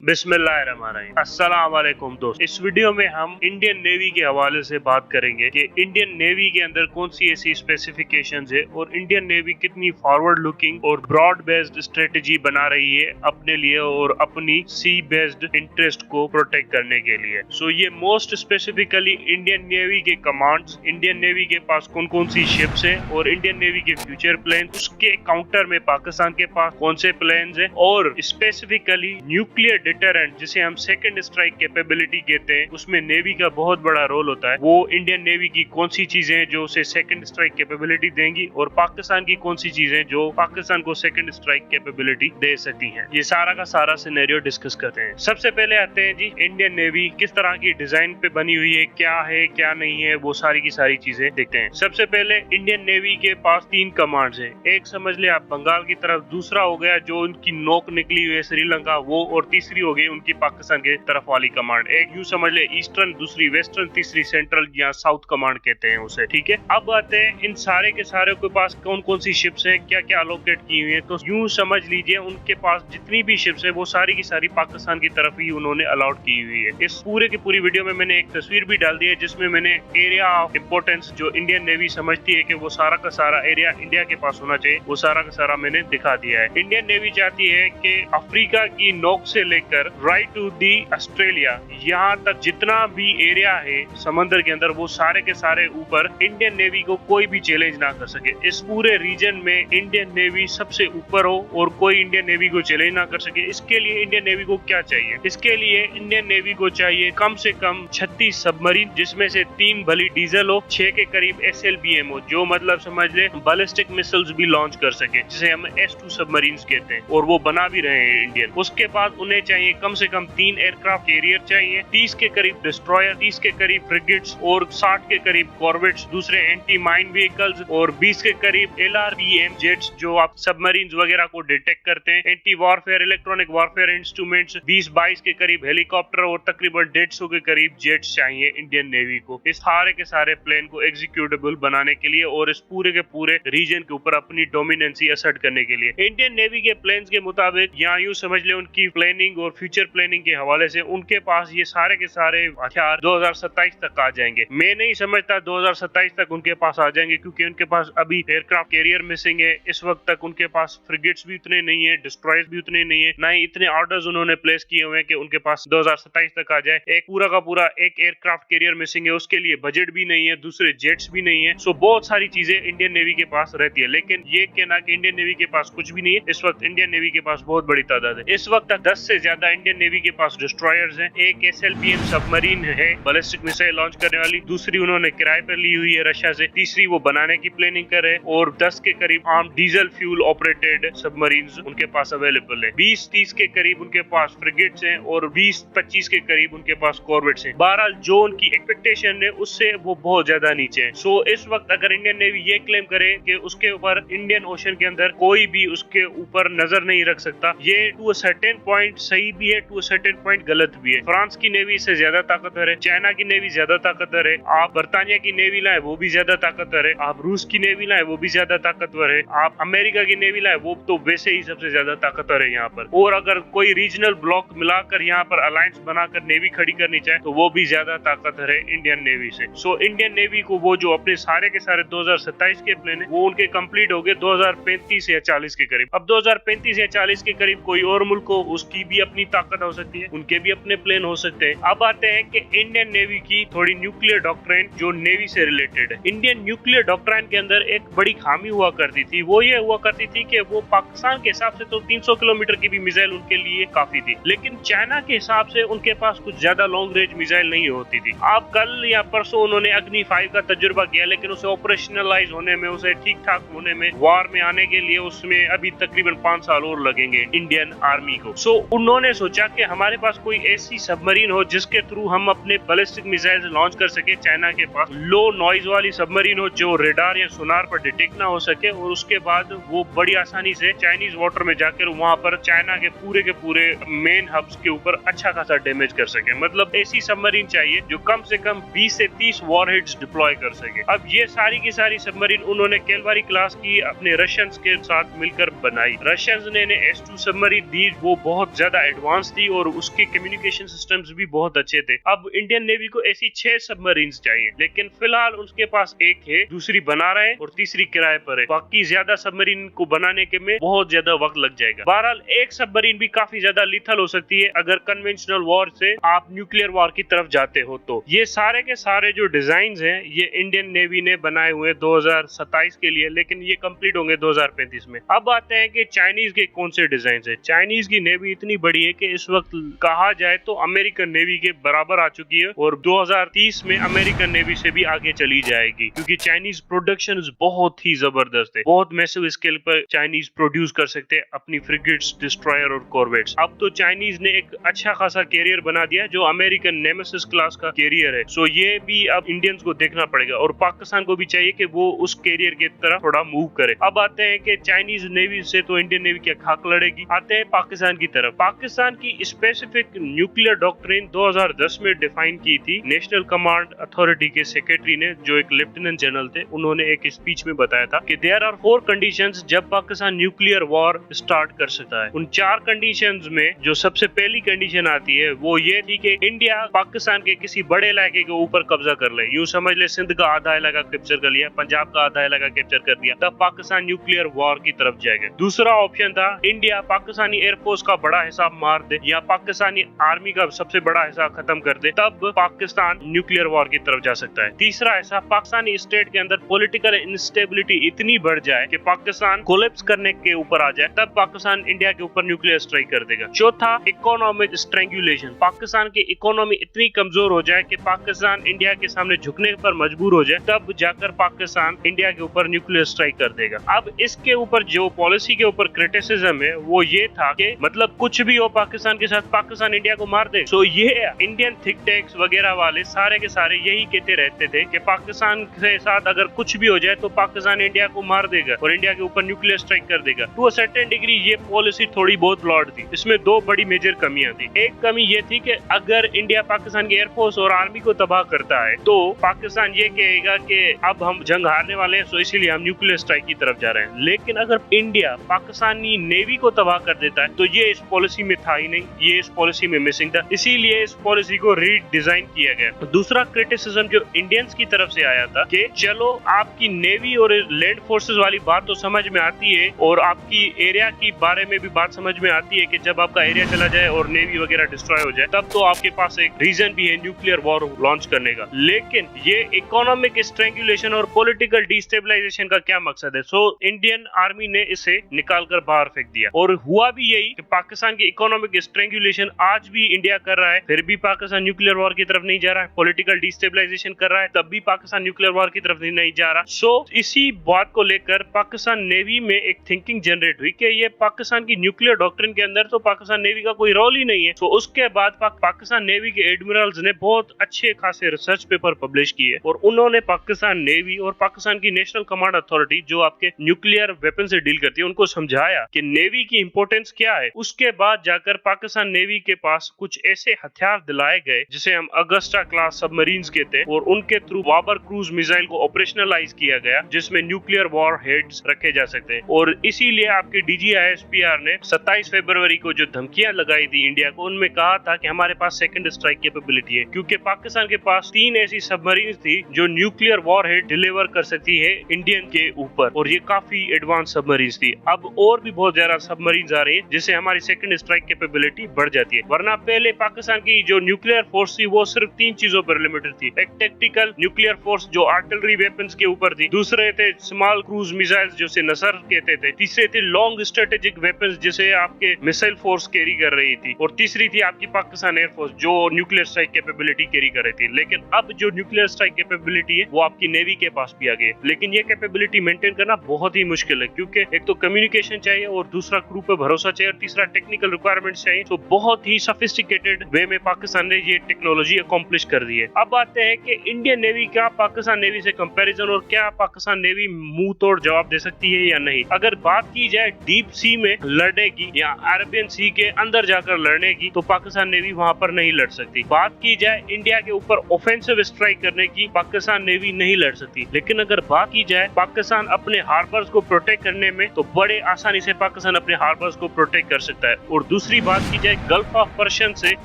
बिस्मिल्लाहिर्रहमानिर्रहीम। अस्सलाम वालेकुम दोस्त। इस वीडियो में हम इंडियन नेवी के हवाले से बात करेंगे कि इंडियन नेवी के अंदर कौन सी ऐसी स्पेसिफिकेशंस है और इंडियन नेवी कितनी फॉरवर्ड लुकिंग और ब्रॉड बेस्ड स्ट्रेटजी बना रही है अपने लिए और अपनी सी बेस्ड इंटरेस्ट को प्रोटेक्ट करने के लिए। सो ये मोस्ट स्पेसिफिकली इंडियन नेवी के कमांड्स, इंडियन नेवी के पास कौन कौन सी शिप्स है और इंडियन नेवी के फ्यूचर प्लान, उसके काउंटर में पाकिस्तान के पास कौन से प्लान्स है और स्पेसिफिकली न्यूक्लियर डिटरेंट जिसे हम सेकंड स्ट्राइक कैपेबिलिटी कहते हैं, उसमें नेवी का बहुत बड़ा रोल होता है। वो इंडियन नेवी की कौन सी चीजें हैं जो उसे सेकंड स्ट्राइक कैपेबिलिटी देंगी और पाकिस्तान की कौन सी चीजें जो पाकिस्तान को सेकंड स्ट्राइक कैपेबिलिटी दे सकती हैं। ये सारा का सारा सिनेरियो डिस्कस करते हैं। सबसे पहले आते हैं जी इंडियन नेवी किस तरह की डिजाइन पे बनी हुई है क्या नहीं है, वो सारी की सारी चीजें देखते हैं। सबसे पहले इंडियन नेवी के पास 3 कमांड्स हैं। एक समझ ले आप बंगाल की तरफ, दूसरा हो गया जो उनकी नोक निकली हुई है श्रीलंका वो, और तीसरी हो गई उनकी पाकिस्तान के तरफ वाली कमांड। एक यूं समझ ले ईस्टर्न, दूसरी वेस्टर्न, तीसरी सेंट्रल या साउथ कमांड कहते हैं उसे। ठीक है, अब आते हैं इन सारे के सारे के पास कौन कौन सी शिप्स है, क्या क्या अलोकेट की हुई है। तो यूं समझ लीजिए उनके पास जितनी भी शिप्स है वो सारी की सारी पाकिस्तान की तरफ ही उन्होंने अलाउड की हुई है। इस पूरे की पूरी वीडियो में मैंने एक तस्वीर भी डाल दी है जिसमें मैंने एरिया ऑफ इम्पोर्टेंस जो इंडियन नेवी समझती है कि वो सारा का सारा एरिया इंडिया के पास होना चाहिए, वो सारा का सारा मैंने दिखा दिया है। इंडियन नेवी चाहती है कि अफ्रीका की नोक से लेकर राइट टू दी ऑस्ट्रेलिया, यहाँ तक जितना भी एरिया है समंदर के अंदर, वो सारे के सारे ऊपर इंडियन नेवी को कोई भी चैलेंज ना कर सके। इस पूरे रीजन में इंडियन नेवी सबसे ऊपर हो और कोई इंडियन नेवी को चैलेंज ना कर सके। इसके लिए इंडियन नेवी को क्या चाहिए? इसके लिए इंडियन नेवी को चाहिए कम से कम 36 सबमरीन, जिसमें से 3 भली डीजल हो, 6 के करीब SLBM हो, जो मतलब समझ ले बैलिस्टिक मिसाइल्स भी लॉन्च कर सके, जिसे हम S2 सबमरीन्स कहते हैं, और वो बना भी रहे हैं इंडियन। उसके बाद उन्हें चाहिए कम से कम 3 एयरक्राफ्ट कैरियर चाहिए, 30 के करीब डिस्ट्रॉयर, 30 के करीब फ्रिगेट्स और 60 के करीब कॉर्वेट्स, दूसरे एंटी माइन व्हीकल्स, और 20 के करीब LRBM जेट्स जो आप सबमरीन्स वगैरह को डिटेक्ट करते हैं, anti warfare electronic warfare instruments, 20-22 के करीब हेलीकॉप्टर और तकरीबन 150 के करीब जेट्स चाहिए इंडियन नेवी को इस सारे के सारे प्लेन को एग्जीक्यूटेबल बनाने के लिए और इस पूरे के पूरे रीजन के ऊपर अपनी डोमिनेंसी असर्ट करने के लिए। इंडियन नेवी के प्लेन्स के मुताबिक या यूं समझ ले उनकी प्लानिंग और फ्यूचर प्लानिंग के हवाले से उनके पास ये सारे के सारे हथियार 2027 तक आ जाएंगे। मैं नहीं समझता 2027 तक उनके पास आ जाएंगे, क्योंकि उनके पास अभी एयरक्राफ्ट कैरियर मिसिंग है। इस वक्त तक उनके पास फ्रिगेट्स भी उतने नहीं है, डिस्ट्रॉयर्स भी उतने नहीं है, ना ही इतने ऑर्डर्स उन्होंने प्लेस किए हुए हैं कि उनके पास 2027 तक आ जाए। एक पूरा का पूरा एक एयरक्राफ्ट कैरियर मिसिंग है, उसके लिए बजट भी नहीं है, दूसरे जेट्स भी नहीं है। सो बहुत सारी चीजें इंडियन नेवी के पास रहती है, लेकिन ये कहना कि इंडियन नेवी के पास कुछ भी नहीं है, इस वक्त इंडियन नेवी के पास बहुत बड़ी तादाद है। इस वक्त तक 10 से ज्यादा इंडियन नेवी के पास डिस्ट्रॉयर्स हैं, एक SLBM सबमरीन है बैलिस्टिक मिसाइल लॉन्च करने वाली, दूसरी उन्होंने किराए पर ली हुई है रशिया से, तीसरी वो बनाने की प्लानिंग कर रहे हैं, और 10 के करीब arm diesel fuel operated submarines उनके पास अवेलेबल है। 20-30 के करीब उनके पास फ्रिगेट्स हैं और 20-25 के करीब उनके पास कॉर्वेट्स हैं। बहरहाल जो उनकी एक्सपेक्टेशन है उससे वो बहुत ज्यादा नीचे है। सो इस वक्त अगर इंडियन नेवी ये क्लेम करे कि उसके ऊपर इंडियन ओशन के अंदर कोई भी उसके ऊपर नजर नहीं रख सकता, ये टू अ सर्टेन पॉइंट सही भी है, टू अ सर्टेन पॉइंट गलत भी है। फ्रांस की नेवी से ज्यादा ताकतवर है, चाइना की नेवी ज्यादा ताकतवर है, आप बर्तानिया की नेवी लाए वो भी ज्यादा ताकतवर है, आप रूस की नेवी लाए वो भी ज्यादा ताकतवर है, आप अमेरिका की नेवी लाए वो तो वैसे ही सबसे ज्यादा ताकतवर है यहाँ पर। और अगर कोई रीजनल ब्लॉक मिलाकर यहाँ पर अलायंस बनाकर नेवी खड़ी करनी चाहे तो वो भी ज्यादा ताकतवर है इंडियन नेवी से। सो इंडियन नेवी को वो जो अपने सारे के सारे 2027 के प्लान है वो उनके कंप्लीट हो गए 2035 या 40 के करीब। अब 2035 या 40 के करीब कोई और मुल्क हो, उसकी भी अपनी ताकत हो सकती है, उनके भी अपने प्लेन हो सकते हैं। अब आते हैं कि इंडियन नेवी की थोड़ी न्यूक्लियर डॉक्ट्राइन जो नेवी से रिलेटेड है। इंडियन न्यूक्लियर डॉक्ट्राइन के अंदर एक बड़ी खामी हुआ करती थी, वो ये हुआ करती थी कि वो पाकिस्तान के हिसाब से तो 300 किलोमीटर की भी मिसाइल उनके लिए काफी थी, लेकिन चाइना के हिसाब से उनके पास कुछ ज्यादा लॉन्ग रेंज मिसाइल नहीं होती थी। अब कल या परसों उन्होंने अग्नि 5 का तजुर्बा किया, लेकिन उसे ऑपरेशनलाइज होने में, उसे ठीक ठाक होने में, वार में आने के लिए उसमें अभी तकरीबन 5 साल और लगेंगे इंडियन आर्मी को। सो उन्होंने सोचा कि हमारे पास कोई ऐसी सबमरीन हो जिसके थ्रू हम अपने बैलिस्टिक मिसाइल लॉन्च कर सके। चाइना के पास लो नॉइज वाली सबमरीन हो जो रेडार या सोनार पर डिटेक्ट ना हो सके, और उसके बाद वो बड़ी आसानी से चाइनीज वाटर में जाकर वहां पर चाइना के पूरे मेन हब्स के ऊपर अच्छा खासा डैमेज कर सके। मतलब ऐसी सबमरीन चाहिए जो कम से कम 20 से 30 वॉरहेड्स डिप्लॉय कर सके। अब ये सारी की सारी सबमरीन उन्होंने कैलवारी क्लास की अपने रशियंस के साथ मिलकर बनाई। रशियंस ने S2 सबमरीन दी, वो बहुत ज्यादा एडवांस थी और उसके कम्युनिकेशन सिस्टम्स भी बहुत अच्छे थे। अब इंडियन नेवी को ऐसी 6 सबमरीन्स चाहिए, लेकिन फिलहाल उसके पास एक है, दूसरी बना रहे हैं और तीसरी किराए पर है। बाकी ज्यादा सबमरीन को बनाने के में बहुत ज्यादा वक्त लग जाएगा। बहरहाल एक सबमरीन भी काफी ज्यादा लीथल हो सकती है अगर कन्वेंशनल वॉर से आप न्यूक्लियर वॉर की तरफ जाते हो तो। ये सारे के सारे जो डिजाइन हैं ये इंडियन नेवी ने बनाए हुए 2027 के लिए, लेकिन ये कंप्लीट होंगे 2035 में। अब आते हैं कि चाइनीज के कौन से डिजाइन है। चाइनीज की नेवी इतनी बड़ी है कि इस वक्त कहा जाए तो अमेरिकन नेवी के बराबर आ चुकी है और 2030 में अमेरिकन नेवी से भी आगे चली जाएगी, क्योंकि चाइनीज प्रोडक्शन बहुत ही जबरदस्त है। बहुत मैसिव स्केल पर चाइनीज प्रोड्यूस कर सकते हैं अपनी फ्रिगेट्स, डिस्ट्रॉयर और कॉर्वेट्स। अब तो चाइनीज ने एक अच्छा खासा कैरियर बना दिया जो अमेरिकन नेमेसिस क्लास का कैरियर है। सो ये भी अब इंडियंस को देखना पड़ेगा और पाकिस्तान को भी चाहिए कि वो उस कैरियर की तरफ थोड़ा मूव करे। अब आते हैं कि चाइनीज नेवी से तो इंडियन नेवी क्या खाक लड़ेगी। आते हैं पाकिस्तान की तरफ। पाकिस्तान की स्पेसिफिक न्यूक्लियर डॉक्ट्रिन 2010 में डिफाइन की थी नेशनल कमांड अथॉरिटी के सेक्रेटरी ने, जो एक लेफ्टिनेंट जनरल थे। उन्होंने एक स्पीच में बताया था कि देयर आर 4 कंडीशंस जब पाकिस्तान न्यूक्लियर वॉर स्टार्ट कर सकता है। उन 4 कंडीशंस में जो सबसे पहली कंडीशन आती है वो ये थी कि इंडिया पाकिस्तान के किसी बड़े इलाके के ऊपर कब्जा कर ले। यूं समझ ले सिंध का आधा इलाका कैप्चर कर लिया, पंजाब का आधा इलाका कैप्चर कर दिया, तब पाकिस्तान न्यूक्लियर वॉर की तरफ जाएगा। दूसरा ऑप्शन था इंडिया पाकिस्तानी एयरफोर्स का बड़ा हिस्सा मार दे या पाकिस्तानी आर्मी का सबसे बड़ा हिस्सा खत्म कर दे, तब पाकिस्तान न्यूक्लियर वॉर की तरफ जा सकता है। तीसरा ऐसा पाकिस्तानी स्टेट के अंदर पॉलिटिकल इंस्टेबिलिटी इतनी बढ़ जाए कि पाकिस्तान कोलैप्स करने के ऊपर आ जाए, तब पाकिस्तान इंडिया के ऊपर न्यूक्लियर स्ट्राइक कर देगा। चौथा इकोनॉमिक स्ट्रेंगुलेशन, पाकिस्तान की इकोनॉमी इतनी कमजोर हो जाए कि पाकिस्तान इंडिया के सामने झुकने पर मजबूर हो जाए, तब जाकर पाकिस्तान इंडिया के ऊपर न्यूक्लियर स्ट्राइक कर देगा। अब इसके ऊपर जो पॉलिसी के ऊपर क्रिटिसिज्म है वो ये था कि मतलब कुछ भी हो पाकिस्तान के साथ, पाकिस्तान इंडिया को मार दे। सो ये इंडियन थिंक टैंक्स वगैरह वाले सारे के सारे यही कहते रहते थे कि पाकिस्तान के साथ अगर कुछ भी हो जाए तो पाकिस्तान इंडिया को मार देगा और इंडिया के ऊपर न्यूक्लियर स्ट्राइक कर देगा। टू अ सर्टेन डिग्री ये पॉलिसी थोड़ी बहुत फ्लॉड थी। इसमें 2 बड़ी मेजर कमियां थी। एक कमी ये थी कि अगर इंडिया पाकिस्तान की एयरफोर्स और आर्मी को तबाह करता है तो पाकिस्तान ये कहेगा कि अब हम जंग हारने वाले हैं, सो इसीलिए हम न्यूक्लियर स्ट्राइक की तरफ जा रहे हैं। लेकिन अगर इंडिया पाकिस्तानी नेवी को तबाह कर देता है तो ये इस पॉलिसी में था ही नहीं, ये इस पॉलिसी में मिसिंग था, इसीलिए इस पॉलिसी को रीडिजाइन किया गया। दूसरा क्रिटिसिज्म जो इंडियंस की तरफ से आया था कि चलो आपकी नेवी और लैंड फोर्सेस वाली बात तो समझ में आती है और आपकी एरिया की बारे में भी बात समझ में आती है कि जब आपका एरिया चला जाए और नेवी वगैरह डिस्ट्रॉय हो जाए तब तो आपके पास एक रीजन भी है न्यूक्लियर वॉर लॉन्च करने का। लेकिन ये इकोनॉमिक स्ट्रेंगुलेशन और पॉलिटिकल डिस्टेबलाइजेशन का क्या मकसद है? सो इंडियन आर्मी ने इसे निकाल कर बाहर फेंक दिया और हुआ भी यही कि पाकिस्तान की इकोनॉमिक स्ट्रेंगुलेशन आज भी इंडिया कर रहा है, फिर भी पाकिस्तान न्यूक्लियर वॉर की तरफ नहीं जा रहा है। पॉलिटिकल डिस्टेबलाइजेशन कर रहा है, तब भी पाकिस्तान न्यूक्लियर वॉर की तरफ नहीं जा रहा। सो इसी बात को लेकर पाकिस्तान नेवी में एक थिंकिंग जनरेट हुई कि ये पाकिस्तान की न्यूक्लियर डॉक्ट्रिन के अंदर तो पाकिस्तान नेवी का कोई रोल ही नहीं है। सो उसके बाद पाकिस्तान नेवी के एडमिरल्स ने बहुत अच्छे खासे रिसर्च पेपर पब्लिश किए और उन्होंने पाकिस्तान नेवी और पाकिस्तान की नेशनल कमांड अथॉरिटी जो आपके न्यूक्लियर वेपन से डील करती है उनको समझाया कि नेवी की इंपॉर्टेंस क्या है। उसके बाद जाकर पाकिस्तान नेवी के पास कुछ ऐसे हथियार दिलाए गए जिसे हम अगस्टा क्लास सबमरीन्स कहते हैं और उनके थ्रू बाबर क्रूज मिसाइल को ऑपरेशनलाइज किया गया जिसमें न्यूक्लियर वॉर हेड्स रखे जा सकते हैं। और इसीलिए आपके DGISPR ने 27 फरवरी को जो धमकियां लगाई थी इंडिया को, उनमें कहा था कि हमारे पास सेकंड स्ट्राइक कैपेबिलिटी है, क्योंकि पाकिस्तान के पास 3 ऐसी सबमरीन्स थी जो न्यूक्लियर वॉर हेड डिलीवर कर सकती है इंडियन के ऊपर और ये काफी एडवांस सबमरीन्स थी। अब और भी बहुत ज्यादा सबमरीन्स आ रही है जिससे हमारी सेकंड स्ट्राइक कैपेबिलिटी बढ़ जाती है। वरना पहले पाकिस्तान की जो न्यूक्लियर फोर्स थी वो सिर्फ 3 चीजों पर लिमिटेड थी। एक टेक्टिकल न्यूक्लियर फोर्स जो आर्टिलरी वेपन्स के ऊपर थी, दूसरे थे स्मॉल क्रूज मिसाइल्स जिसे नसर कहते थे, तीसरे थे लॉन्ग स्ट्रेटेजिक वेपन्स जिसे आपके मिसाइल फोर्स कैरी कर रही थी और तीसरी थी आपकी पाकिस्तान एयरफोर्स जो न्यूक्लियर स्ट्राइक कैपेबिलिटी कैरी कर रही थी। लेकिन अब जो न्यूक्लियर स्ट्राइक कैपेबिलिटी है वो आपकी नेवी के पास भी आ गई है। लेकिन ये कैपेबिलिटी मेंटेन करना बहुत ही मुश्किल है क्योंकि एक तो कम्युनिकेशन चाहिए और दूसरा क्रू पे भरोसा चाहिए और तीसरा टेक्निकल रिक्वायरमेंट चाहिए। तो बहुत ही सोफिस्टिकेटेड वे में पाकिस्तान ने ये टेक्नोलॉजी अकॉम्प्लिश कर दी है। अब आते हैं कि इंडियन नेवी क्या पाकिस्तान नेवी से कंपैरिजन और क्या पाकिस्तान नेवी मुंह तोड़ जवाब दे सकती है या नहीं। अगर बात की जाए डीप सी में लड़ने की या अरेबियन सी के अंदर जाकर लड़ने की तो पाकिस्तान नेवी वहां पर नहीं लड़ सकती। बात की जाए इंडिया के ऊपर ऑफेंसिव स्ट्राइक करने की, पाकिस्तान नेवी नहीं लड़ सकती। लेकिन अगर बात की जाए पाकिस्तान अपने हार्बर्स को प्रोटेक्ट करने में तो बड़े आसानी से पाकिस्तान अपने हार्बर्स को प्रोटेक्ट कर सकता है। और दूसरी दूसरी बात की जाए गल्फ ऑफ पर्शियन से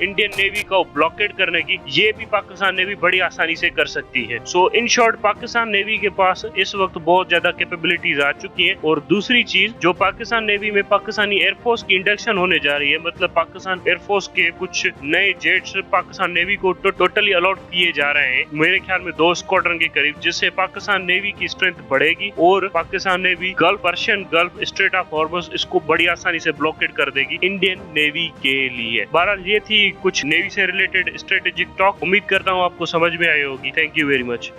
इंडियन नेवी को ब्लॉकेड करने की, ये भी पाकिस्तान नेवी बड़ी आसानी से कर सकती है। सो इन शॉर्ट पाकिस्तान नेवी के पास इस वक्त बहुत ज्यादा कैपेबिलिटीज आ चुकी हैं। और दूसरी चीज, जो पाकिस्तान नेवी में पाकिस्तानी एयरफोर्स की इंडक्शन होने जा रही है, मतलब पाकिस्तान एयरफोर्स के कुछ नए जेट्स पाकिस्तान नेवी को टोटली अलॉट किए जा रहे हैं, मेरे ख्याल में 2 स्क्वाड्रन के करीब, जिससे पाकिस्तान नेवी की स्ट्रेंथ बढ़ेगी और Pakistan navy gulf Persian gulf strait of Hormuz इसको बड़ी आसानी से ब्लॉकेड कर देगी इंडियन नेवी के लिए। बहरहाल ये थी कुछ नेवी से रिलेटेड स्ट्रेटेजिक टॉक। उम्मीद करता हूँ आपको समझ में आई होगी। Thank you very much.